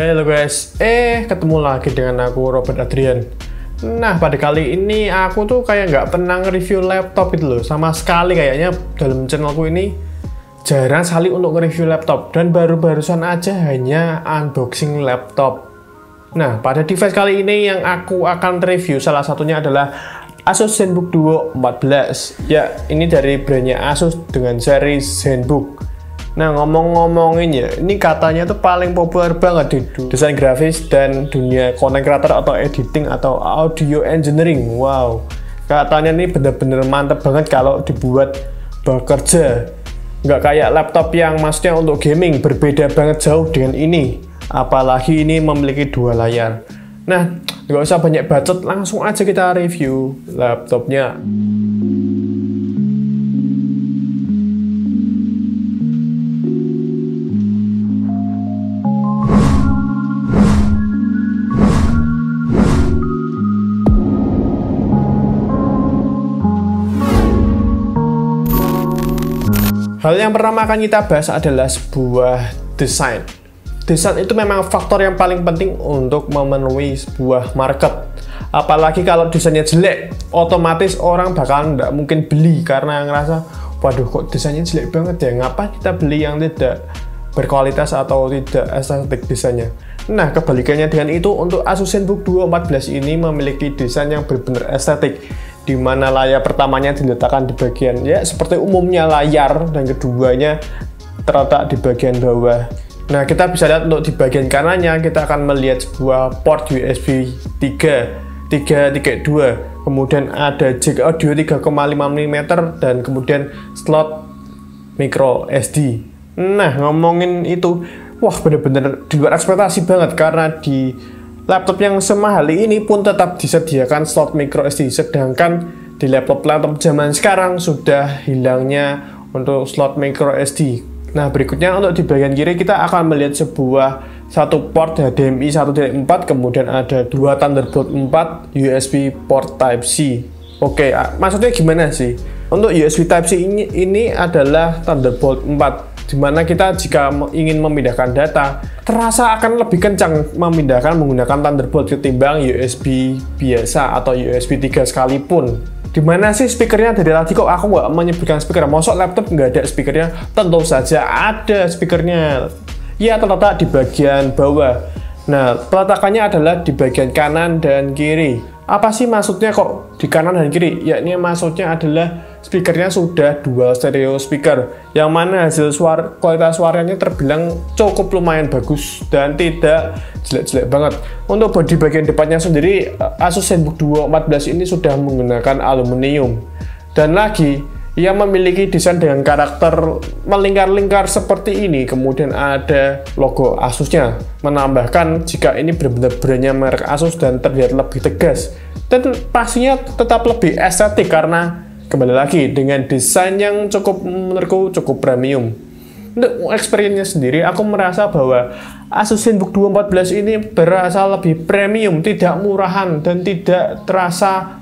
Halo guys, ketemu lagi dengan aku Robert Adrian. Nah, pada kali ini aku tuh kayak nggak pernah nge-review laptop itu loh, sama sekali kayaknya dalam channelku ini jarang sekali untuk nge-review laptop, dan baru-barusan aja hanya unboxing laptop. Nah, pada device kali ini yang aku akan review salah satunya adalah Asus ZenBook Duo 14. Ya, ini dari brandnya Asus dengan seri ZenBook. Nah, ngomong-ngomongin ya, ini katanya tuh paling populer banget di desain grafis dan dunia content creator atau editing atau audio engineering. Wow, katanya ini bener-bener mantep banget kalau dibuat bekerja. Nggak kayak laptop yang maksudnya untuk gaming, berbeda banget jauh dengan ini. Apalagi ini memiliki dua layar. Nah, nggak usah banyak bacot, langsung aja kita review laptopnya. Hal yang pertama akan kita bahas adalah sebuah desain. Desain itu memang faktor yang paling penting untuk memenuhi sebuah market. Apalagi kalau desainnya jelek, otomatis orang bakal nggak mungkin beli karena ngerasa, waduh kok desainnya jelek banget ya, ngapa kita beli yang tidak berkualitas atau tidak estetik desainnya. Nah, kebalikannya dengan itu, untuk Asus ZenBook Duo 14 ini memiliki desain yang benar-benar estetik, di mana layar pertamanya diletakkan di bagian ya seperti umumnya layar, dan keduanya terletak di bagian bawah. Nah, kita bisa lihat untuk di bagian kanannya kita akan melihat sebuah port USB 3.2, kemudian ada jack audio 3,5 mm dan kemudian slot micro SD. Nah, ngomongin itu, wah bener-bener di luar ekspektasi banget, karena di laptop yang semahal ini pun tetap disediakan slot micro SD, sedangkan di laptop-laptop zaman sekarang sudah hilangnya untuk slot micro SD. Nah, berikutnya untuk di bagian kiri kita akan melihat sebuah satu port HDMI 1.4, kemudian ada dua Thunderbolt 4 USB port Type-C. Oke, maksudnya gimana sih? Untuk USB Type-C ini adalah Thunderbolt 4, dimana kita jika ingin memindahkan data terasa akan lebih kencang memindahkan menggunakan Thunderbolt ketimbang USB biasa atau USB 3 sekalipun. Dimana sih speakernya? Dari tadi kok aku nggak menyebutkan speaker. Mosok laptop nggak ada speakernya? Tentu saja ada speakernya. Ya, terletak di bagian bawah. Nah, peletakannya adalah di bagian kanan dan kiri. Apa sih maksudnya kok di kanan dan kiri? Ya, ini maksudnya adalah speakernya sudah dual stereo speaker, yang mana hasil kualitas suaranya terbilang cukup lumayan bagus dan tidak jelek-jelek banget. Untuk bodi bagian depannya sendiri, Asus ZenBook Duo 14 ini sudah menggunakan aluminium, dan lagi ia memiliki desain dengan karakter melingkar-lingkar seperti ini. Kemudian ada logo Asusnya, menambahkan jika ini benar-benar brandnya merek Asus dan terlihat lebih tegas, dan pastinya tetap lebih estetik karena kembali lagi dengan desain yang menurutku cukup premium. Untuk experience-nya sendiri, aku merasa bahwa Asus ZenBook Duo 14 ini berasa lebih premium, tidak murahan, dan tidak terasa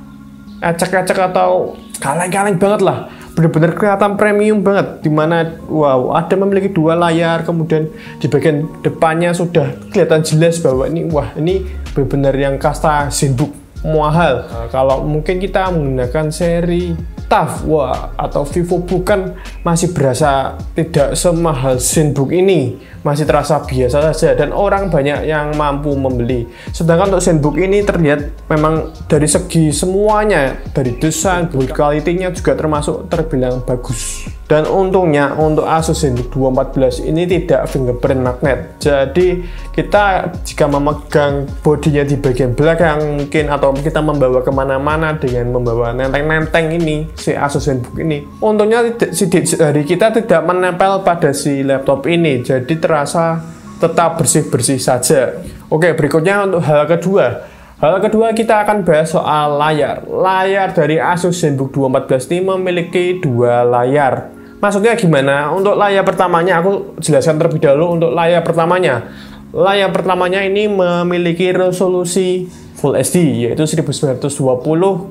acak-acak atau kaleng-kaleng banget lah. Benar-benar kelihatan premium banget, dimana wow, ada memiliki dua layar, kemudian di bagian depannya sudah kelihatan jelas bahwa ini, wah, ini benar-benar yang kasta ZenBook mahal. Nah, kalau mungkin kita menggunakan seri TUF atau VivoBook kan masih berasa tidak semahal ZenBook ini, masih terasa biasa saja dan orang banyak yang mampu membeli. Sedangkan untuk ZenBook ini terlihat memang dari segi semuanya, dari desain, build quality-nya juga termasuk terbilang bagus. Dan untungnya untuk Asus ZenBook Duo 14 ini tidak fingerprint magnet. Jadi kita jika memegang bodinya di bagian belakang mungkin, atau kita membawa kemana-mana dengan membawa nenteng-nenteng ini si Asus ZenBook ini, untungnya sidik jari kita tidak menempel pada si laptop ini, jadi terasa tetap bersih-bersih saja. Oke, berikutnya untuk hal kedua. Hal kedua kita akan bahas soal layar. Layar dari Asus ZenBook Duo 14 ini memiliki dua layar. Maksudnya gimana? Untuk layar pertamanya aku jelaskan terlebih dahulu. Untuk layar pertamanya, ini memiliki resolusi Full HD yaitu 1920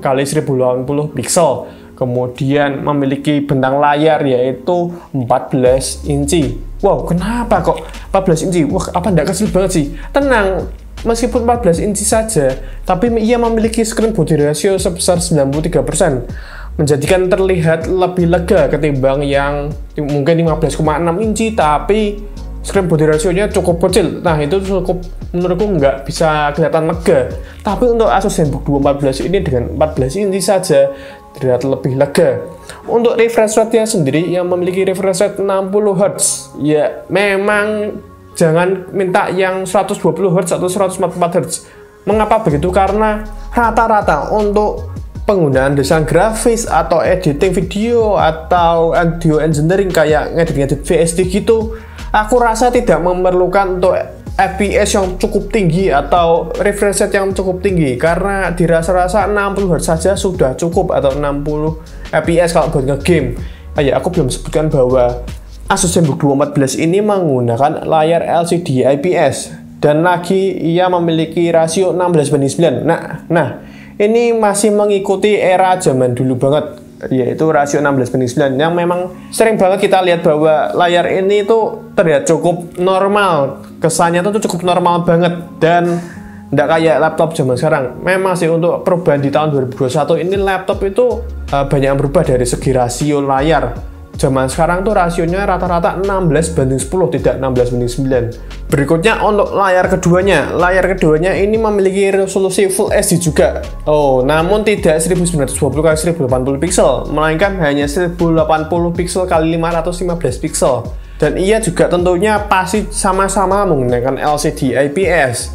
x 1080 pixel. Kemudian memiliki bentang layar yaitu 14 inci. Wow, kenapa kok 14 inci? Wah, apa enggak kecil banget sih? Tenang, meskipun 14 inci saja, tapi ia memiliki screen body ratio sebesar 93%. Menjadikan terlihat lebih lega ketimbang yang mungkin 15,6 inci tapi screen body ratio-nya cukup kecil. Nah, itu cukup menurutku nggak bisa kelihatan lega. Tapi untuk Asus ZenBook Duo 14 ini dengan 14 inci saja terlihat lebih lega. Untuk refresh rate-nya sendiri yang memiliki refresh rate 60 Hz. Ya, memang jangan minta yang 120 Hz atau 144 Hz. Mengapa begitu? Karena rata-rata untuk penggunaan desain grafis atau editing video atau audio engineering kayak ngedit-ngedit VST gitu, aku rasa tidak memerlukan untuk FPS yang cukup tinggi atau refresh rate yang cukup tinggi, karena dirasa-rasa 60 Hz saja sudah cukup, atau 60 FPS kalau buat ngegame. Ya, aku belum sebutkan bahwa Asus ZenBook Duo 14 ini menggunakan layar LCD IPS, dan lagi ia memiliki rasio 16:9. Nah, ini masih mengikuti era zaman dulu banget, yaitu rasio 16:9, yang memang sering banget kita lihat bahwa layar ini tuh terlihat cukup normal, kesannya tuh cukup normal banget, dan tidak kayak laptop zaman sekarang. Memang sih untuk perubahan di tahun 2021 ini laptop itu banyak yang berubah dari segi rasio layar. Zaman sekarang tuh rasionya rata-rata 16:10, tidak 16:9. Berikutnya untuk layar keduanya. Layar keduanya ini memiliki resolusi Full HD juga. Oh, namun tidak 1920 x 1080 pixel, melainkan hanya 1080 pixel x 515 pixel. Dan ia juga tentunya pasti sama-sama menggunakan LCD IPS.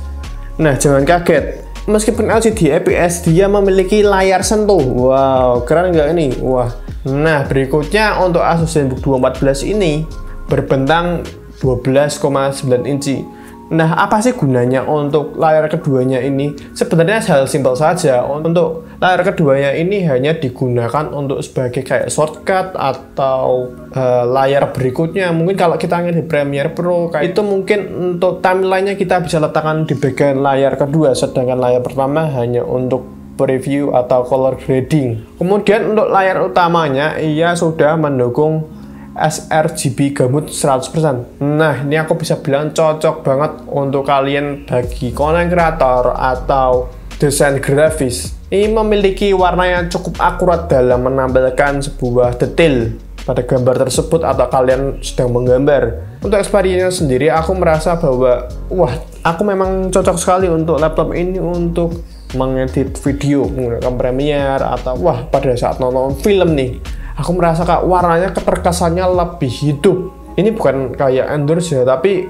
Nah, jangan kaget. Meskipun LCD IPS, dia memiliki layar sentuh. Wow, keren nggak ini? Wah. Nah, berikutnya untuk Asus ZenBook Duo 14 ini berbentang 12,9 inci. Nah, apa sih gunanya untuk layar keduanya ini? Sebenarnya hal simpel saja. Untuk layar keduanya ini hanya digunakan untuk sebagai kayak shortcut atau layar berikutnya. Mungkin kalau kita ingin di Premiere Pro, kayak itu mungkin untuk timeline-nya kita bisa letakkan di bagian layar kedua, sedangkan layar pertama hanya untuk preview atau color grading. Kemudian untuk layar utamanya, ia sudah mendukung sRGB gamut 100%. Nah, ini aku bisa bilang cocok banget untuk kalian bagi konten kreator atau desain grafis. Ini memiliki warna yang cukup akurat dalam menampilkan sebuah detail pada gambar tersebut atau kalian sedang menggambar. Untuk experience sendiri, aku merasa bahwa wah, aku memang cocok sekali untuk laptop ini untuk mengedit video menggunakan Premiere, atau wah, pada saat nonton film nih, aku merasa kak warnanya keterkesannya lebih hidup. Ini bukan kayak endorse ya, tapi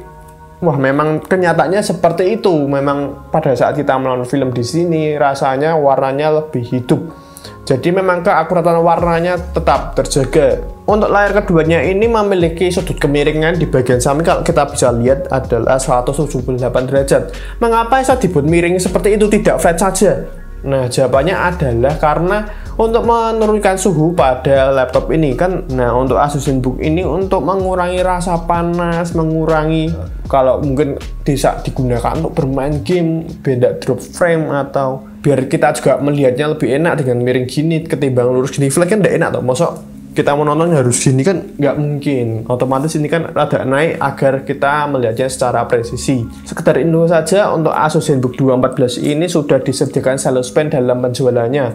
wah, memang kenyataannya seperti itu. Memang pada saat kita menonton film di sini rasanya warnanya lebih hidup. Jadi memang keakuratan warnanya tetap terjaga. Untuk layar keduanya ini memiliki sudut kemiringan di bagian samping, kalau kita bisa lihat adalah 178 derajat. Mengapa bisa dibuat miring seperti itu, tidak flat saja? Nah, jawabannya adalah karena untuk menurunkan suhu pada laptop ini kan. Nah, untuk Asus ZenBook ini untuk mengurangi rasa panas, mengurangi kalau mungkin bisa digunakan untuk bermain game, beda drop frame, atau biar kita juga melihatnya lebih enak dengan miring gini ketimbang lurus gini. Flat kan tidak enak tuh, mosok kita menonton harus gini kan nggak mungkin. Otomatis ini kan rada naik agar kita melihatnya secara presisi. Sekedar info saja, untuk Asus ZenBook Duo 14 ini sudah disediakan stylus pen dalam penjualannya.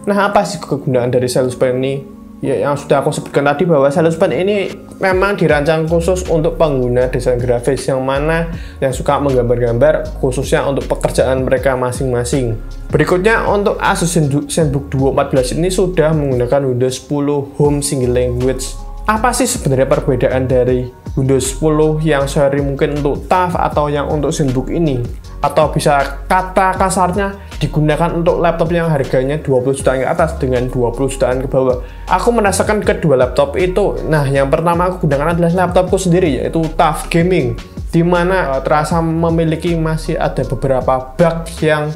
Nah, apa sih kegunaan dari stylus pen ini? Ya, yang sudah aku sebutkan tadi bahwa stylus pen ini memang dirancang khusus untuk pengguna desain grafis yang mana yang suka menggambar-gambar, khususnya untuk pekerjaan mereka masing-masing. Berikutnya untuk Asus ZenBook Duo 14 ini sudah menggunakan Windows 10 Home Single Language Apa sih sebenarnya perbedaan dari Windows 10 yang seri mungkin untuk TUF atau yang untuk ZenBook ini? Atau bisa kata kasarnya digunakan untuk laptop yang harganya 20 jutaan ke atas dengan 20 jutaan ke bawah. Aku merasakan kedua laptop itu. Nah, yang pertama aku gunakan adalah laptopku sendiri, yaitu TUF Gaming, dimana terasa memiliki masih ada beberapa bug yang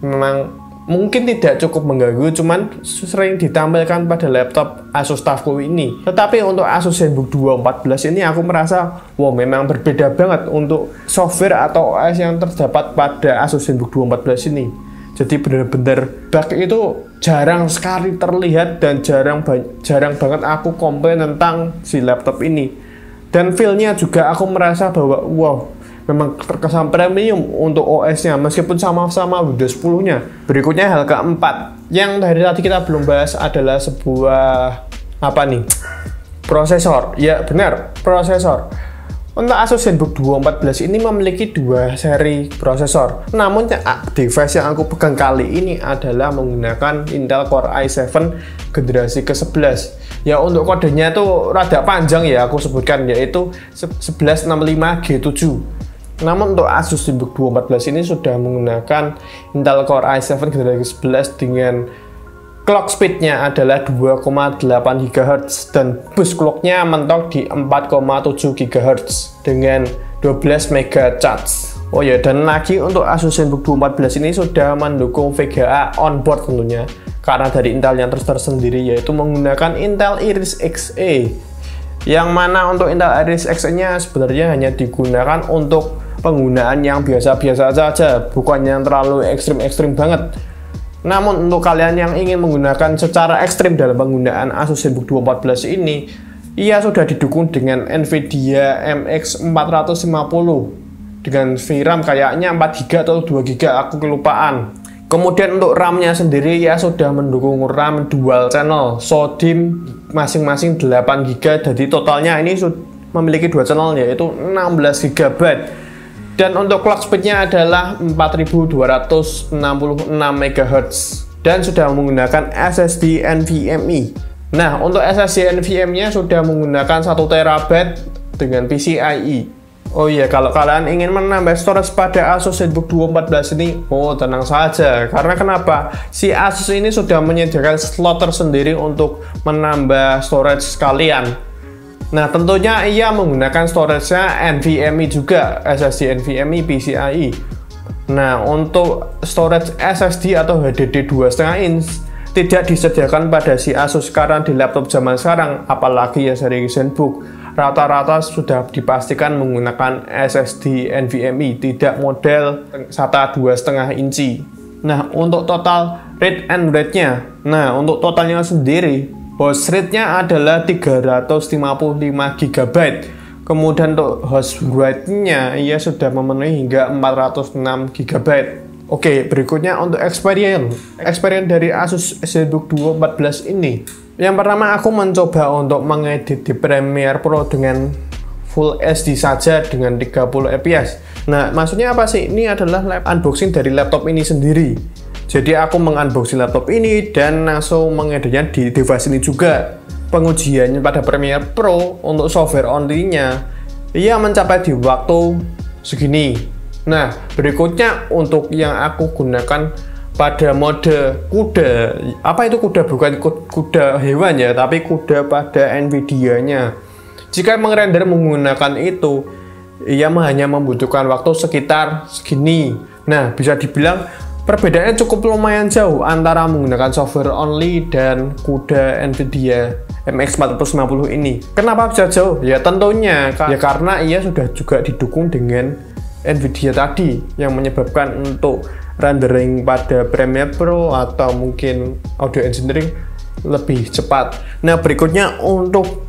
memang mungkin tidak cukup mengganggu, cuman sering ditampilkan pada laptop Asus TUFku ini. Tetapi untuk Asus ZenBook 214 ini aku merasa, wow, memang berbeda banget untuk software atau OS yang terdapat pada Asus ZenBook 214 ini. Jadi benar-benar bug itu jarang sekali terlihat dan jarang banget aku komplain tentang si laptop ini. Dan feel-nya juga aku merasa bahwa, wow, memang terkesan premium untuk OS-nya meskipun sama-sama Windows 10-nya. Berikutnya hal keempat yang dari tadi kita belum bahas adalah sebuah prosesor. Ya benar, prosesor. Untuk Asus ZenBook 214 ini memiliki dua seri prosesor. Namun device yang aku pegang kali ini adalah menggunakan Intel Core i7 generasi ke-11. Ya untuk kodenya tuh rada panjang ya aku sebutkan, yaitu 1165G7. Namun untuk Asus ZenBook 214 ini sudah menggunakan Intel Core i7 generasi 11 dengan clock speednya adalah 2,8 GHz dan boost clocknya mentok di 4,7 GHz dengan 12 MHz. Oh ya, dan lagi untuk Asus ZenBook 214 ini sudah mendukung VGA onboard tentunya, karena dari Intel yang tersendiri, yaitu menggunakan Intel Iris Xe, yang mana untuk Intel Iris Xe nya sebenarnya hanya digunakan untuk penggunaan yang biasa-biasa saja, bukan yang terlalu ekstrim-ekstrim banget. Namun untuk kalian yang ingin menggunakan secara ekstrim dalam penggunaan Asus ZenBook 214 ini, ia sudah didukung dengan Nvidia MX 450 dengan VRAM kayaknya 4GB atau 2GB, aku kelupaan. Kemudian untuk RAM-nya sendiri ya sudah mendukung RAM dual channel SODIMM masing-masing 8GB, jadi totalnya ini memiliki dua channel, yaitu 16GB. Dan untuk clock speednya adalah 4266 MHz dan sudah menggunakan SSD NVMe. Nah, untuk SSD NVMe-nya sudah menggunakan 1 TB dengan PCIe. Oh iya, kalau kalian ingin menambah storage pada Asus ZenBook 214 ini, oh tenang saja. Karena kenapa? Si Asus ini sudah menyediakan slot tersendiri untuk menambah storage sekalian. Nah, tentunya ia menggunakan storage-nya NVMe juga, SSD NVMe PCIe. Nah, untuk storage SSD atau HDD 2,5 inch tidak disediakan pada si Asus sekarang di laptop zaman sekarang, apalagi ya seri ZenBook. Rata-rata sudah dipastikan menggunakan SSD NVMe, tidak model SATA 2,5 inci. Nah, untuk total read and write-nya, untuk totalnya sendiri, host rate-nya adalah 355 GB. Kemudian untuk host write-nya ia sudah memenuhi hingga 406 GB. Oke, berikutnya untuk experience dari Asus ZenBook 214 ini. Yang pertama, aku mencoba untuk mengedit di Premiere Pro dengan Full HD saja dengan 30 fps. Nah, maksudnya apa sih? Ini adalah unboxing dari laptop ini sendiri. Jadi aku mengunboxing laptop ini dan langsung mengeditnya di device ini juga. Pengujiannya pada Premiere Pro untuk software only-nya ia mencapai di waktu segini. Nah, berikutnya untuk yang aku gunakan pada mode kuda. Apa itu kuda? Bukan kuda hewan ya, tapi kuda pada Nvidia-nya. Jika mengrender menggunakan itu, ia hanya membutuhkan waktu sekitar segini. Nah, bisa dibilang perbedaannya cukup lumayan jauh antara menggunakan software only dan kuda Nvidia MX 450 ini. Kenapa bisa jauh? Ya tentunya karena ia sudah juga didukung dengan Nvidia tadi, yang menyebabkan untuk rendering pada Premiere Pro atau mungkin audio engineering lebih cepat. Nah, berikutnya untuk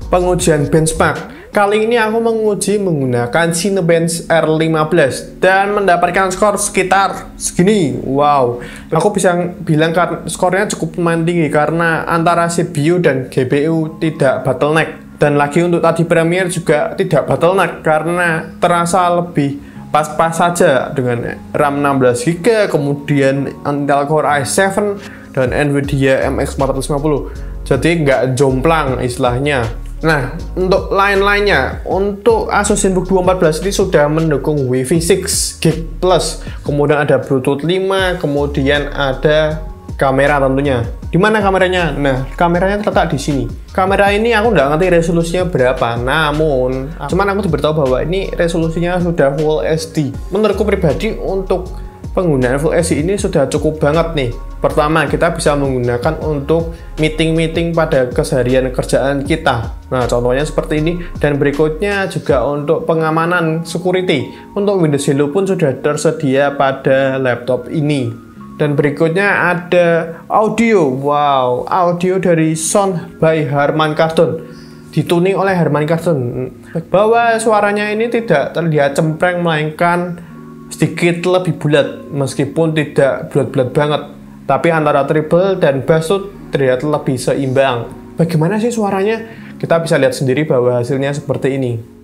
pengujian benchmark. Kali ini aku menguji menggunakan Cinebench R15 dan mendapatkan skor sekitar segini. Wow, aku bisa bilang skornya cukup lumayan tinggi karena antara CPU dan GPU tidak bottleneck. Dan lagi untuk tadi Premiere juga tidak bottleneck karena terasa lebih pas-pas saja dengan RAM 16GB, kemudian Intel Core i7 dan Nvidia MX 450. Jadi nggak jomplang istilahnya. Nah, untuk lain-lainnya, untuk Asus ZenBook 214 ini sudah mendukung Wi-Fi 6 Gig Plus, kemudian ada Bluetooth 5, kemudian ada kamera tentunya. Di mana kameranya? Nah, kameranya terletak di sini. Kamera ini aku nggak ngerti resolusinya berapa, namun cuman aku diberitahu bahwa ini resolusinya sudah Full HD. Menurutku pribadi untuk penggunaan Full HD ini sudah cukup banget nih. Pertama, kita bisa menggunakan untuk meeting-meeting pada keseharian kerjaan kita. Nah, contohnya seperti ini. Dan berikutnya juga untuk pengamanan security. Untuk Windows Hello pun sudah tersedia pada laptop ini. Dan berikutnya ada audio. Wow, audio dari Sound by Harman Kardon. Dituning oleh Harman Kardon. Bahwa suaranya ini tidak terlihat cempreng, melainkan sedikit lebih bulat. Meskipun tidak bulat-bulat banget. Tapi antara treble dan bass itu terlihat lebih seimbang. Bagaimana sih suaranya? Kita bisa lihat sendiri bahwa hasilnya seperti ini.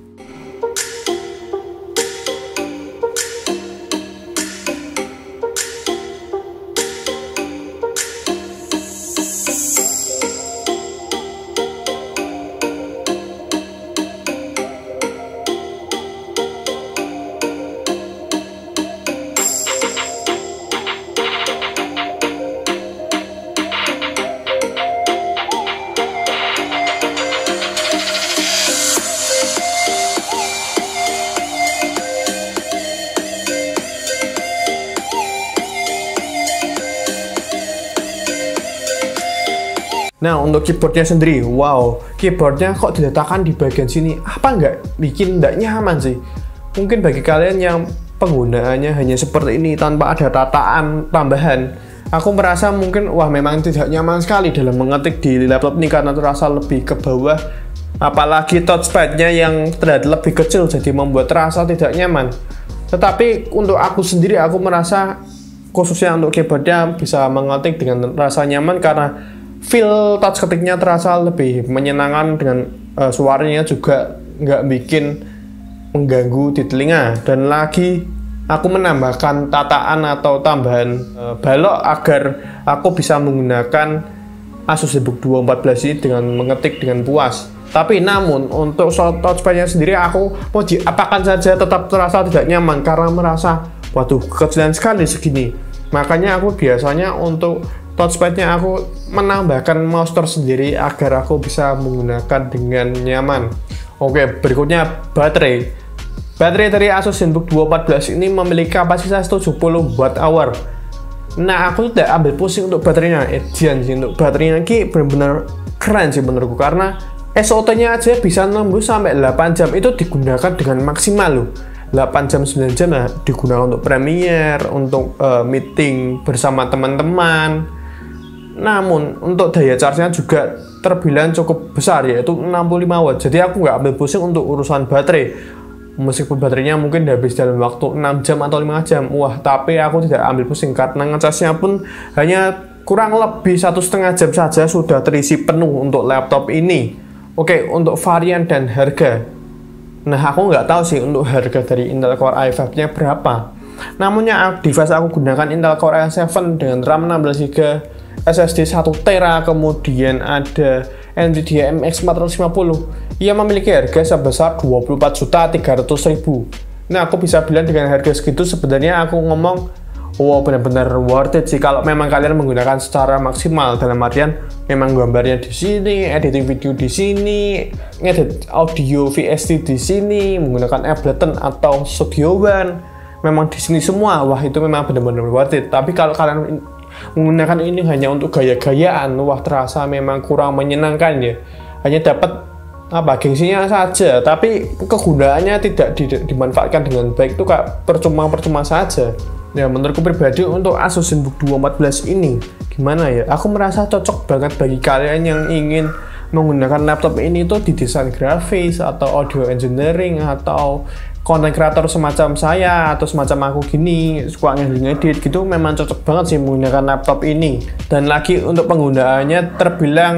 Nah, untuk keyboardnya sendiri, wow, keyboardnya kok diletakkan di bagian sini? Apa nggak bikin nggak nyaman sih? Mungkin bagi kalian yang penggunaannya hanya seperti ini tanpa ada tataan tambahan, aku merasa mungkin wah memang tidak nyaman sekali dalam mengetik di laptop ini karena terasa lebih ke bawah. Apalagi touchpadnya yang terlihat lebih kecil jadi membuat terasa tidak nyaman. Tetapi untuk aku sendiri, aku merasa khususnya untuk keyboardnya bisa mengetik dengan rasa nyaman karena feel touch ketiknya terasa lebih menyenangkan dengan suaranya juga nggak bikin mengganggu di telinga. Dan lagi aku menambahkan tataan atau tambahan balok agar aku bisa menggunakan Asus ZenBook 214 ini dengan mengetik dengan puas. Tapi namun untuk touchpadnya sendiri aku mau diapakan saja tetap terasa tidak nyaman karena merasa waduh kekecilan sekali segini. Makanya aku biasanya untuk touchpadnya aku menambahkan mouse tersendiri agar aku bisa menggunakan dengan nyaman. Oke, berikutnya baterai. Baterai dari Asus ZenBook 214 ini memiliki kapasitas 70 Wh. Nah, aku tidak ambil pusing untuk baterainya. Edian sih untuk baterainya ini benar-benar keren sih menurutku karena SOT-nya aja bisa nembus sampai 8 jam. Itu digunakan dengan maksimal loh. 8 jam 9 jam lah digunakan untuk Premiere, untuk meeting bersama teman-teman. Namun untuk daya charge-nya juga terbilang cukup besar, yaitu 65 watt. Jadi aku nggak ambil pusing untuk urusan baterai. Meskipun baterainya mungkin habis dalam waktu 6 jam atau 5 jam. Wah, tapi aku tidak ambil pusing karena ngecasnya pun hanya kurang lebih 1,5 jam saja sudah terisi penuh untuk laptop ini. Oke, untuk varian dan harga. Nah, aku nggak tahu sih untuk harga dari Intel Core i5-nya berapa. Namun yang device aku gunakan Intel Core i7 dengan RAM 16GB, SSD 1TB, kemudian ada Nvidia MX 450. Ia memiliki harga sebesar 24.300.000. Nah, aku bisa bilang dengan harga segitu sebenarnya aku ngomong wow benar-benar worth it sih kalau memang kalian menggunakan secara maksimal, dalam artian memang gambarnya di sini, editing video di sini, ngedit audio VST di sini, menggunakan Ableton atau Studio One, memang di sini semua. Wah, itu memang benar-benar worth it. Tapi kalau kalian menggunakan ini hanya untuk gaya-gayaan, wah terasa memang kurang menyenangkan ya. Hanya dapat gengsinya saja, tapi kegunaannya tidak dimanfaatkan dengan baik, itu kayak percuma-percuma saja. Ya, menurutku pribadi untuk Asus ZenBook 214 ini gimana ya? Aku merasa cocok banget bagi kalian yang ingin menggunakan laptop ini tuh di desain grafis atau audio engineering atau content creator semacam saya atau semacam aku gini suka ngedit gitu, memang cocok banget sih menggunakan laptop ini. Dan lagi untuk penggunaannya terbilang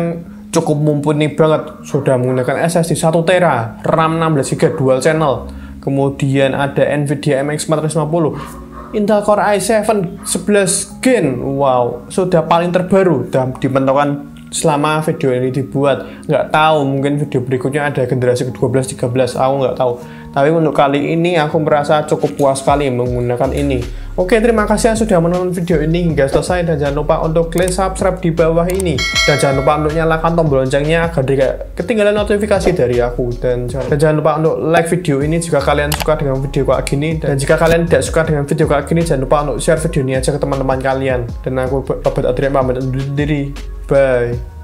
cukup mumpuni banget, sudah menggunakan SSD 1TB, RAM 16GB dual channel, kemudian ada Nvidia MX 450, Intel Core i7 11 Gen, wow, sudah paling terbaru dan dimentokkan selama video ini dibuat. Nggak tahu, mungkin video berikutnya ada generasi ke-12, 13, aku nggak tahu. Tapi untuk kali ini aku merasa cukup puas sekali menggunakan ini. Oke, terima kasih yang sudah menonton video ini hingga selesai, dan jangan lupa untuk klik subscribe di bawah ini, dan jangan lupa untuk nyalakan tombol loncengnya agar tidak ketinggalan notifikasi dari aku, dan jangan lupa untuk like video ini jika kalian suka dengan video kayak gini, dan jika kalian tidak suka dengan video kayak gini jangan lupa untuk share video ini aja ke teman-teman kalian. Dan aku Robert Adrian pamit undur diri, bye.